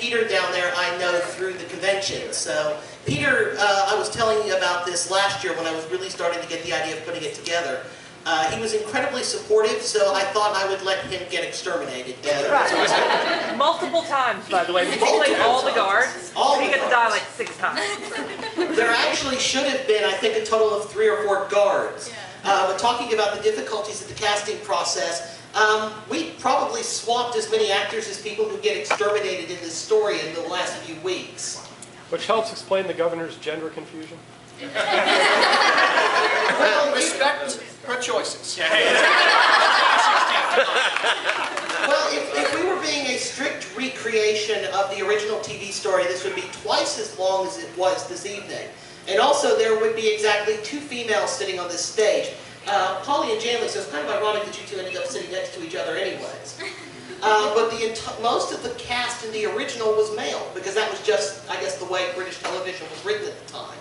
Peter down there I know through the convention. So Peter, I was telling you about this last year when I was really starting to get the idea of putting it together. He was incredibly supportive, so I thought I would let him get exterminated. Right. Multiple times, by the way. We played all the guards. He got to die like 6 times. There actually should have been, I think, a total of 3 or 4 guards. But talking about the difficulties of the casting process, we probably swapped as many actors as people who get exterminated in this story in the last few weeks. Which helps explain the governor's gender confusion. Well, respect her choices. Well, if we were being a strict recreation of the original TV story, this would be twice as long as it was this evening. And also, there would be exactly 2 females sitting on this stage. Polly and Janley, so it's kind of ironic that you 2 ended up sitting next to each other anyways. But most of the cast in the original was male, because that was just, I guess, the way British television was written at the time.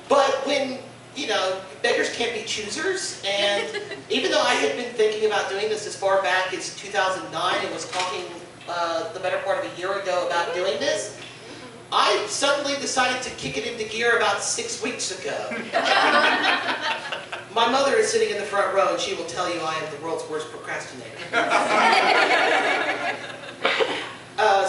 But when, you know, beggars can't be choosers, and even though I had been thinking about doing this as far back as 2009 and was talking the better part of a year ago about doing this, I suddenly decided to kick it into gear about 6 weeks ago. My mother is sitting in the front row, and she will tell you I am the world's worst procrastinator.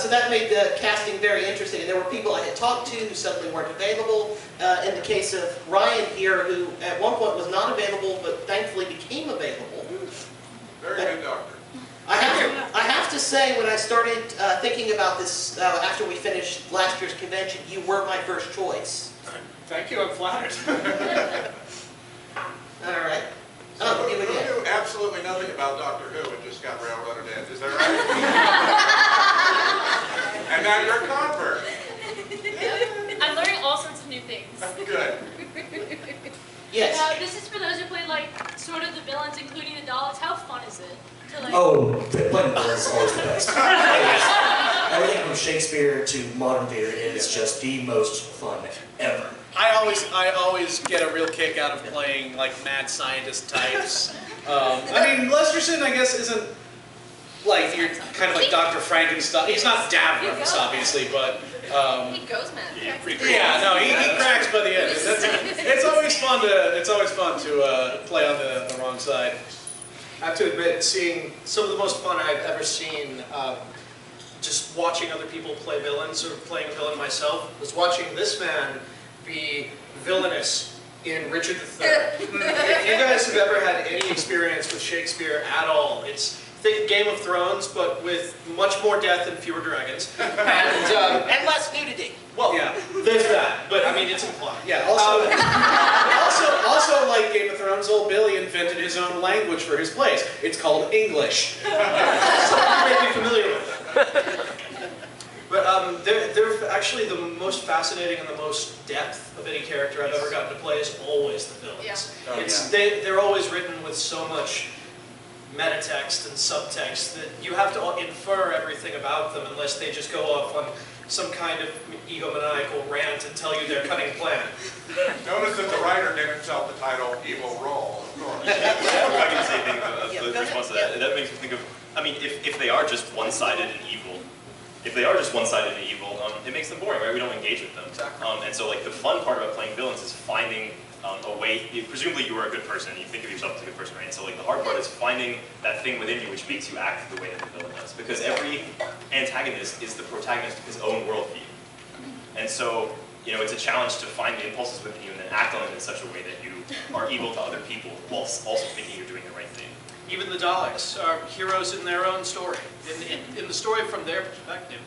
So that made the casting very interesting. And there were people I had talked to who suddenly weren't available. In the case of Ryan here, who at one point was not available, but thankfully became available. Very good doctor. I have to say, when I started thinking about this after we finished last year's convention, you were my first choice. Thank you, I'm flattered. All right. So who knew absolutely nothing about Doctor Who and just got railroaded in, is that right? And now you're a convert. I'm learning all sorts of new things. Good. Yes. This is for those who play, like, sort of the villains, including the Daleks. How fun is it? Like... Oh, playing villains is always the best. Everything from Shakespeare to modern theater is just the most fun ever. I always get a real kick out of playing like mad scientist types. I mean, Lesterson, I guess, isn't like you're kind of like Dr. Frankenstein. He's not Davros, obviously, but he goes mad. yeah, no, he cracks by the end. It's always fun to play on the wrong side. I have to admit, seeing some of the most fun I've ever seen, just watching other people play villains or playing a villain myself, was watching this man be villainous in Richard III. If you guys have ever had any experience with Shakespeare at all, it's think Game of Thrones, but with much more death and fewer dragons. And less nudity. Well, yeah, there's that, but I mean, it's implied. Yeah, also, also like Game of Thrones, old Billy invented his own language for his plays. It's called English. So you may be familiar with that. But they're actually the most fascinating and the most depth of any character I've ever gotten to play is always the villains. Yeah. They're always written with so much metatext and subtext that you have to infer everything about them unless they just go off on some kind of egomaniacal rant and tell you their cunning plan. Notice that the writer didn't tell the title Evil Roll, of course. If I can say anything the response to that, that makes me think of, I mean, if they are just one-sided and evil, it makes them boring, right? We don't engage with them. Exactly. And so, like, the fun part about playing villains is finding a way, presumably you are a good person, and you think of yourself as a good person, right? And so, like, the hard part is finding that thing within you which makes you act the way that the villain does. Because every antagonist is the protagonist of his own worldview. And so, you know, it's a challenge to find the impulses within you and then act on them in such a way that you are evil to other people while also thinking you're doing the right thing. Even the Daleks are heroes in their own story. In the story from their perspective,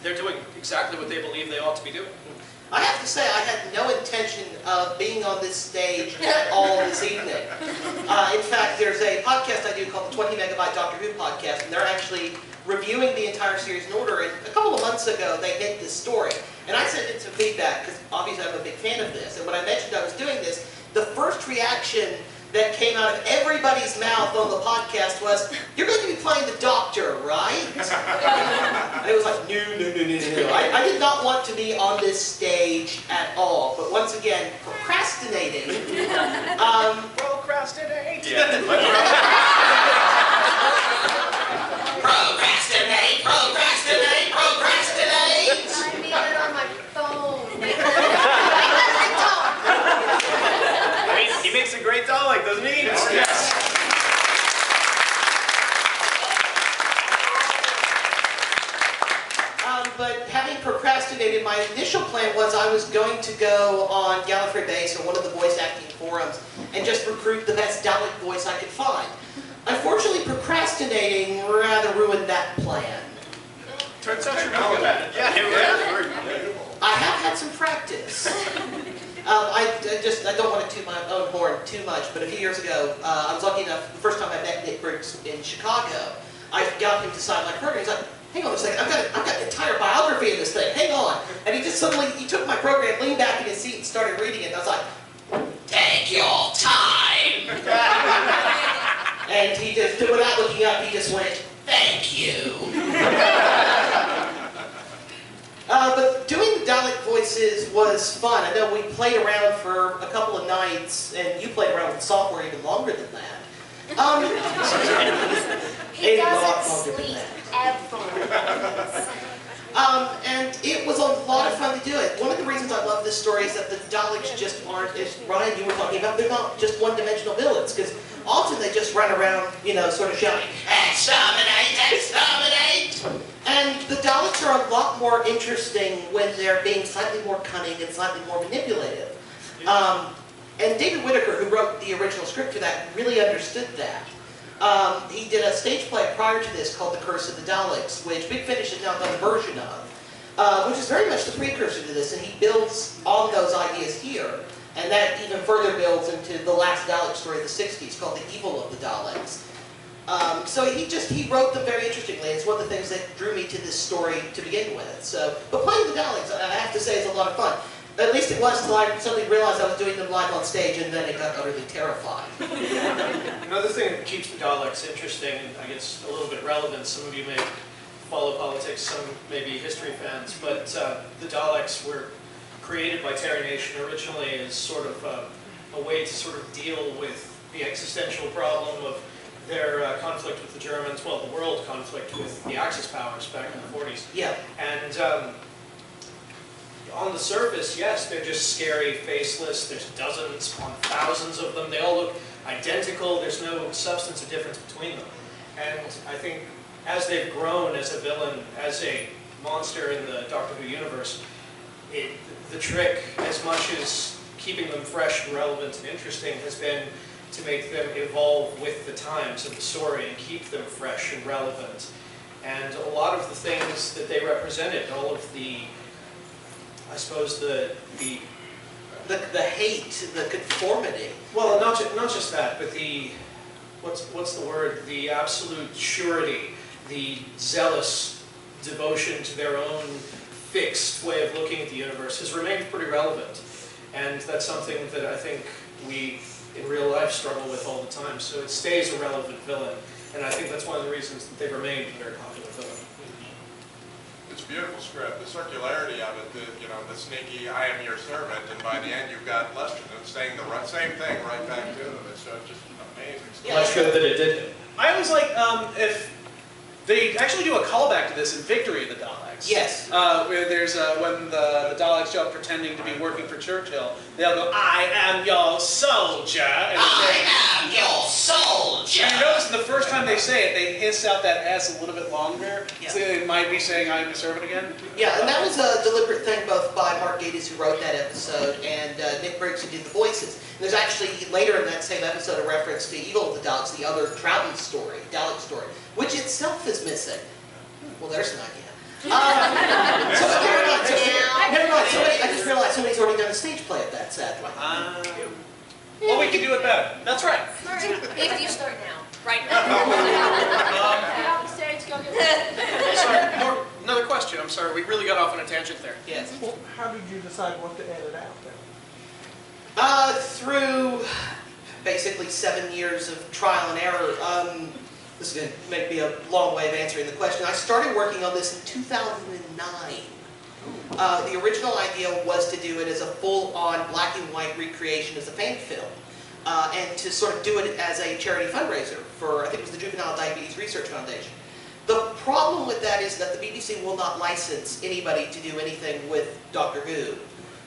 they're doing exactly what they believe they ought to be doing. I have to say, I had no intention of being on this stage at all this evening. In fact, there's a podcast I do called the 20 Megabyte Doctor Who podcast, and they're actually reviewing the entire series in order. And a couple of months ago, they hit this story. And I sent in some feedback, because obviously I'm a big fan of this. And when I mentioned I was doing this, the first reaction that came out of everybody's mouth on the podcast was, "You're going to be playing the Doctor, right?" And it was like, no. I did not want to be on this stage at all. But once again, procrastinating. Procrastinate! Yeah. Procrastinate! but having procrastinated, my initial plan was I was going to go on Gallifrey Base or one of the voice acting forums and just recruit the best Dalek voice I could find. Unfortunately, procrastinating rather ruined that plan. Turns out you're pretty good at it. Yeah, I have had some practice. I don't want to toot my own horn too much, but a few years ago, I was lucky enough, the first time I met Nick Briggs in Chicago, I got him to sign my program. He's like, hang on a second, I've got an entire biography in this thing, hang on. And he just suddenly, he took my program, leaned back in his seat and started reading it, and I was like, take your time. And he just, without looking up, he just went, thank you. But doing the Dalek voices was fun. I know we played around for a couple of nights, and you played around with software even longer than that. He doesn't sleep ever. And it was a lot of fun to do it. One of the reasons I love this story is that the Daleks just aren't, as Ryan, you were talking about, they're not just one-dimensional villains, because often they just run around, you know, sort of shouting, exterminate, exterminate! And the Daleks are a lot more interesting when they're being slightly more cunning and slightly more manipulative. And David Whitaker, who wrote the original script for that, really understood that. He did a stage play prior to this called The Curse of the Daleks, which Big Finish has now done a version of, which is very much the precursor to this, and he builds on those ideas here. And that even further builds into the last Dalek story of the 60s called The Evil of the Daleks. So he wrote them very interestingly. It's one of the things that drew me to this story to begin with. So, but playing the Daleks, I have to say, is a lot of fun. At least it was until I suddenly realized I was doing them live on stage, and then it got utterly terrifying. Another thing that keeps the Daleks interesting, and I guess a little bit relevant, some of you may follow politics, some may be history fans, but the Daleks were created by Terry Nation originally as sort of a way to sort of deal with the existential problem of their conflict with the Germans, well, the world conflict with the Axis powers back in the 40s. Yeah. And on the surface, yes, they're just scary, faceless. There's dozens upon thousands of them. They all look identical. There's no substantive difference between them. And I think as they've grown as a villain, as a monster in the Doctor Who universe, the trick, as much as keeping them fresh and relevant and interesting, has been to make them evolve with the times of the story and keep them fresh and relevant. And a lot of the things that they represented, all of the, I suppose the hate, the conformity. Well, not just that, but the, what's the word? The absolute surety, the zealous devotion to their own fixed way of looking at the universe has remained pretty relevant. And that's something that I think we, in real life, struggle with all the time. So it stays a relevant villain. And I think that's one of the reasons that they've remained a very popular villain. It's a beautiful script. The circularity of it, the sneaky, I am your servant, and by the end you've got Lesterton saying the same thing right back to them. It's just amazing stuff. Yeah, that's good that it did it. I always like if they actually do a callback to this in Victory of the Daleks. Yes. Where there's when the Daleks show up pretending to be working for Churchill, they'll go, I am your soldier. And I am your soldier. And you notice the first time they say it, they hiss out that S a little bit longer. Yeah. So they might be saying I am your servant again. Yeah, and that was a deliberate thing both by Mark Gatiss, who wrote that episode, and Nick Briggs, who did the voices. And there's actually, later in that same episode, a reference to Evil of the Daleks, the other Troughton story, Dalek story, which itself is missing. Well, there's an idea. Never mind. I just realized somebody's already done a stage play of that, sadly. Well, we can do it better. That's right. If you start now, right now. Get off the stage, go get it. Sorry, another question. I'm sorry, we really got off on a tangent there. Yes. Well, how did you decide what to edit out then? Through basically 7 years of trial and error. This is going to make me a long way of answering the question. I started working on this in 2009. The original idea was to do it as a full-on black and white recreation as a fan film, and to sort of do it as a charity fundraiser for, I think it was the Juvenile Diabetes Research Foundation. The problem with that is that the BBC will not license anybody to do anything with Doctor Who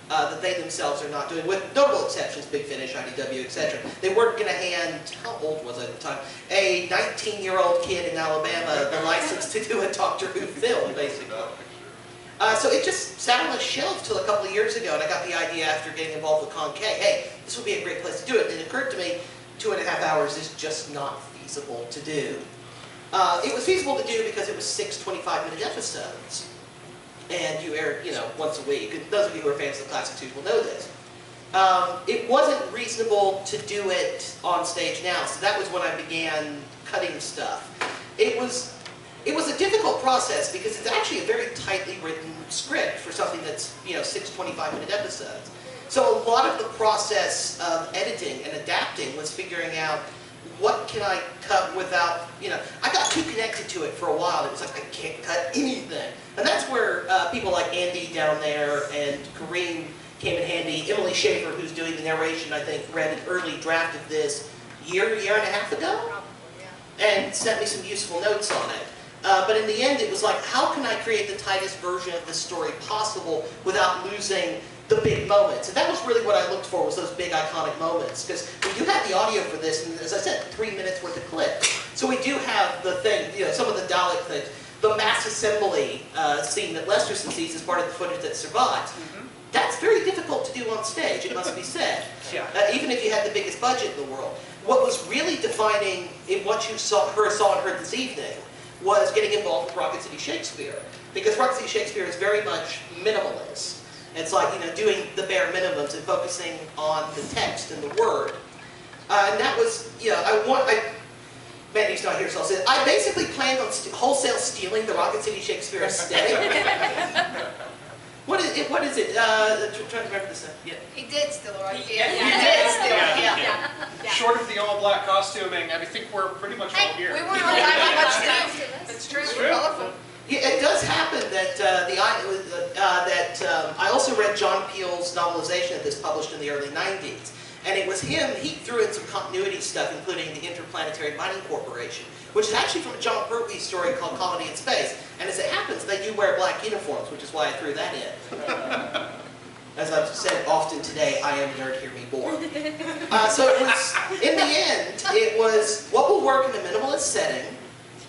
that they themselves are not doing, with notable exceptions, Big Finish, IDW, etc. They weren't going to hand, how old was I at the time, a 19-year-old kid in Alabama the license to do a Doctor Who film, basically. So it just sat on the shelf till a couple of years ago, and I got the idea after getting involved with Con K, hey, this would be a great place to do it. And it occurred to me, 2.5 hours is just not feasible to do. It was feasible to do because it was 6 25-minute episodes. And you aired, once a week. And those of you who are fans of the Classic 2s will know this. It wasn't reasonable to do it on stage now, so that was when I began cutting stuff. It was a difficult process because it's actually a very tightly written script for something that's 6 25-minute episodes. So a lot of the process of editing and adapting was figuring out what can I cut without, I got too connected to it for a while. It was like I can't cut anything. And that's where people like Andy down there and Kareem came in handy. Emily Schaefer, who's doing the narration, I think read an early draft of this year and a half ago, and sent me some useful notes on it. But in the end, it was like, how can I create the tightest version of this story possible without losing the big moments? And that was really what I looked for, was those big iconic moments. Because we do have the audio for this, and as I said, 3 minutes worth of clips. So we do have the thing, some of the Dalek things. The mass assembly scene that Lesterson sees as part of the footage that survives. That's very difficult to do on stage, it must be said. Yeah. Even if you had the biggest budget in the world. What was really defining in what you saw and heard this evening was getting involved with Rocket City Shakespeare. Because Rocket City Shakespeare is very much minimalist. It's like, doing the bare minimums and focusing on the text and the word. And that was, Mandy's not here, so I'll say it. I basically planned on wholesale stealing the Rocket City Shakespeare aesthetic. What is it? I'm trying to remember this. Yeah. He did steal it, right? He did steal it, yeah. Short of the all-black costuming, I think we're pretty much all here. We weren't all that much stuff. It's true, we're colorful. Yeah, it does happen that I also read John Peele's novelization of this, published in the early 90s. And it was him, he threw in some continuity stuff, including the Interplanetary Mining Corporation, which is actually from a John Pertwee story called Colony in Space. And as it happens, they do wear black uniforms, which is why I threw that in. As I've said often today, I am a nerd, hear me bore. So it was, in the end, it was what will work in a minimalist setting,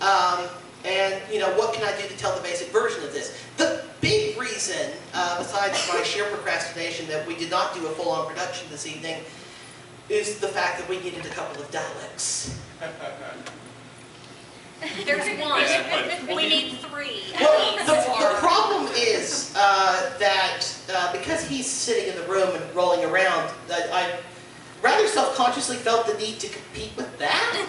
and what can I do to tell the basic version of this. The big reason, besides my sheer procrastination, that we did not do a full-on production this evening is the fact that we needed a couple of Daleks. There's one. We need 3. Well, the problem is that because he's sitting in the room and rolling around, I rather self-consciously felt the need to compete with that.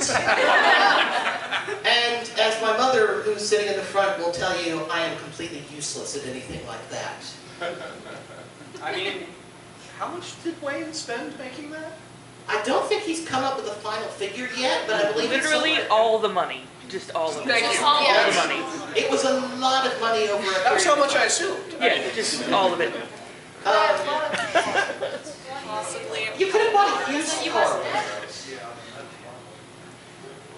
And as my mother, who's sitting in the front, will tell you, I am completely useless at anything like that. I mean, how much did Wayne spend making that? I don't think he's come up with a final figure yet, but I believe Literally it's all the money. Just all of it. Just All all the money. It was a lot of money over a That was how period of much I time. assumed. Yeah, just all of it. Possibly. You could have bought a huge car.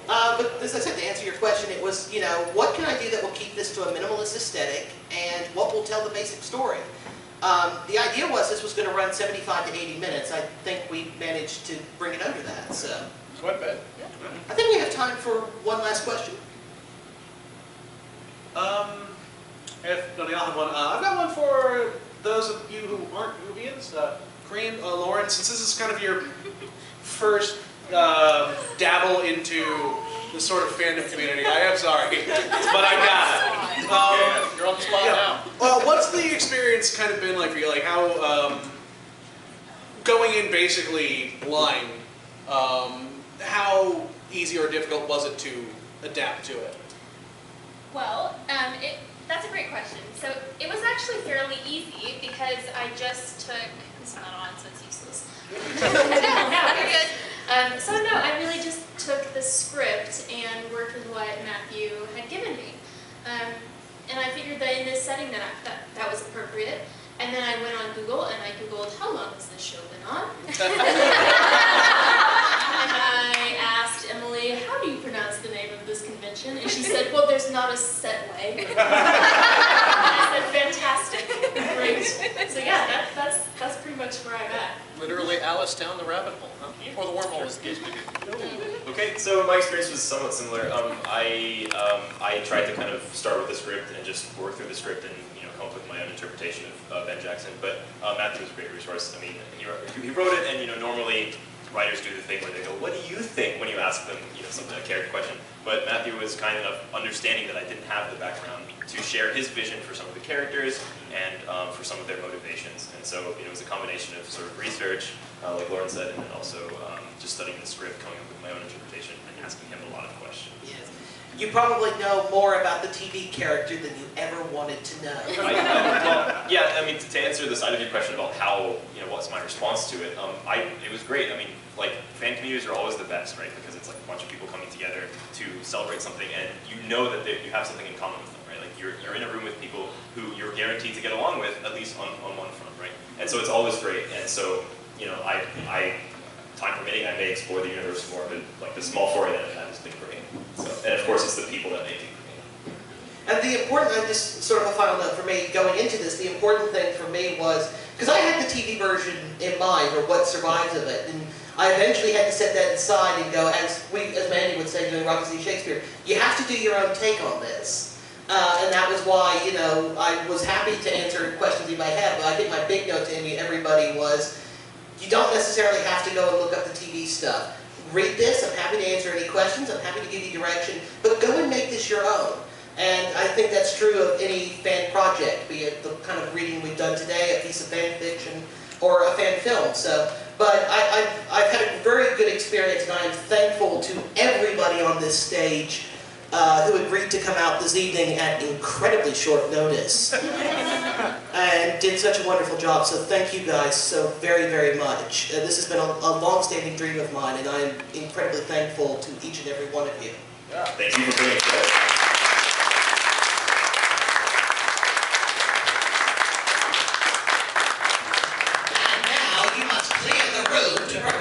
But as I said, to answer your question, it was, what can I do that will keep this to a minimalist aesthetic, and what will tell the basic story? The idea was this was going to run 75 to 80 minutes. I think we managed to bring it under that. So What bed? I think we have time for one last question. If none of y'all have one, I've got one for those of you who aren't Whovians. Kareem, Lauren, since this is kind of your first dabble into the sort of fandom community, I am sorry, but I got it. You're on the spot now. Well, what's the experience kind of been like for you? Like how, going in basically blind, how easy or difficult was it to adapt to it? Well, that's a great question. So it was actually fairly easy because I just took, it's not on, so it's useless. No, you're good. So no, I really just took the script and worked with what Matthew had given me. And I figured that in this setting that was appropriate. And then I went on Google and I Googled, how long has this show been on? And I asked Emily, how do you pronounce the name of this convention? And she said, well, there's not a set way. And I said, fantastic, great. So yeah, that's pretty much where I'm at. literally Alice down the rabbit hole, huh? Or the wormhole, as the case may be. Okay, so my experience was somewhat similar. I tried to kind of start with the script and just work through the script and come up with my own interpretation of Ben Jackson. But Matthew was a great resource. I mean, he wrote it, and normally writers do the thing where they go, "What do you think?" when you ask them something, a character question. But Matthew was kind enough understanding that I didn't have the background to share his vision for some of the characters and for some of their motivations. And so it was a combination of sort of research, like Lauren said, and then also just studying the script, coming up with my own interpretation, and asking him a lot of questions. Yes. You probably know more about the TV character than you ever wanted to know. Well, yeah, I mean, to answer the side of your question about how, what's my response to it, it was great. I mean, like, fan communities are always the best, right? Because it's like a bunch of people coming together to celebrate something, and you know that you have something in common with them, right? Like, you're in a room with people who you're guaranteed to get along with, at least on one front, right? And so it's always great. And so, time permitting, I may explore the universe more, but like the small foray that I've had has been great. So, and of course, it's the people that make it great. And the important, just sort of a final note for me going into this, the important thing for me was, because I had the TV version in mind, or what survives of it, and I eventually had to set that aside and go, as Mandy would say doing Rocket City Shakespeare, you have to do your own take on this. And that was why, I was happy to answer questions you might have, but I think my big note to everybody was, you don't necessarily have to go and look up the TV stuff. Read this, I'm happy to answer any questions, I'm happy to give you direction, but go and make this your own. And I think that's true of any fan project, be it the kind of reading we've done today, a piece of fan fiction, or a fan film. So, but I've had a very good experience, and I am thankful to everybody on this stage who agreed to come out this evening at incredibly short notice and did such a wonderful job. So thank you guys so very, very much. This has been a long-standing dream of mine, and I am incredibly thankful to each and every one of you. Yeah. Thank you for bringing it together. And now you must clear the room to